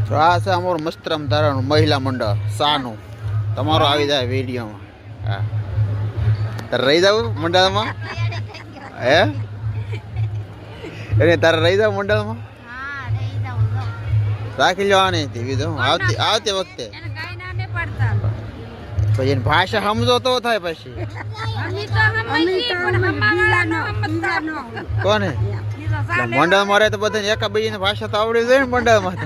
તો આ છે અમારું મસ્તરામ ધારાનું મહિલા મંડળ સાનું તમારો આવી જાય વિડીયોમાં. હા તારે રહી જાવ મંડળમાં હે એને તારે રહી જાવ મંડળમાં રાખી લેવાની હતી વિધો આવતી વખતે પછી એની ભાષા સમજો તો થાય પછી કોને મંડળમાં રહે તો બધાને એકાબીજીની ભાષા તો આવડી જાય ને મંડળમાં.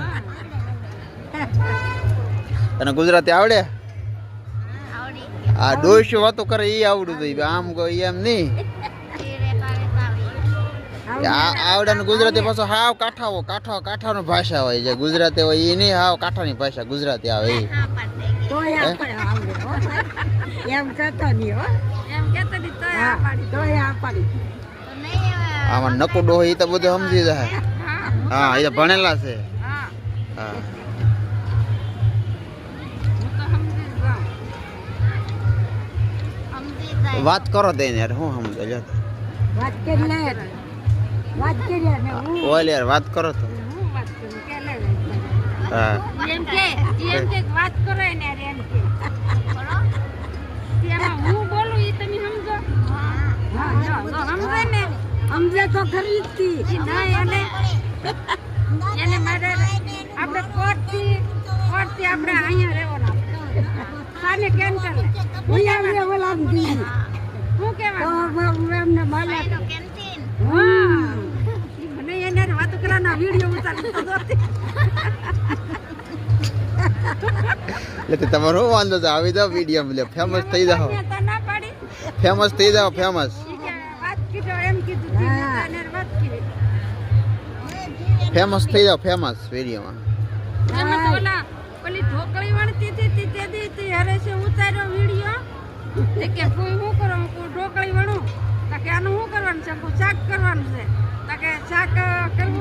અને ગુજરાતી આવડે? આ ડોશી વાતો કરે એ આવડું જોઈએ આમ એમ નહીં આવડે ને ગુજરાતી પાછો હાવ કાઠાની ભાષા હોય જે ગુજરાતી હોય એ નહીં હાવ કાઠાની ભાષા ગુજરાતી આવે એ આમાં નકુડો હોય એ તો બધું સમજી જાય. હા એ તો ભણેલા છે. હા વાત કરો તે યાર હું સમજો લે વાત કરી લે વાત કરી ને ઓલ યાર વાત કરો તો હા એમ કે વાત કરો ને યાર એમ કે બોલો તેમાં હું બોલું ઈ તમે સમજો. હા સમજે ને સમજે તો ખરી જ કી ના એને મારે આપણે કોટથી આપણે અહીંયા રહેવાનું સાને કેન્સલ હું આવે ઓલા દી હું કેવા એમને માલા કેન્ટીન હા મને એને વાત કરવાના વિડિયો ઉતારી તો દોતી એટલે તમારો વાંધો તો આવી જાવ વિડિયો લે ફેમસ થઈ જાવ ફેમસ થઈ જાવ ફેમસ વાત કીધો એમ કીધું એને વાત કરી ફેમસ થઈ જાવ ફેમસ વિડિયોમાં એમાં ઓલા ઓલી ઢોકળી વણતી હતી તે હરે છે ઉતાર્યો વિડિયો કે કોઈ હું કરો ઢોકળી વણું તો કે આનું શું કરવાનું છે શાક કરવાનું છે તો કે શાક કરવું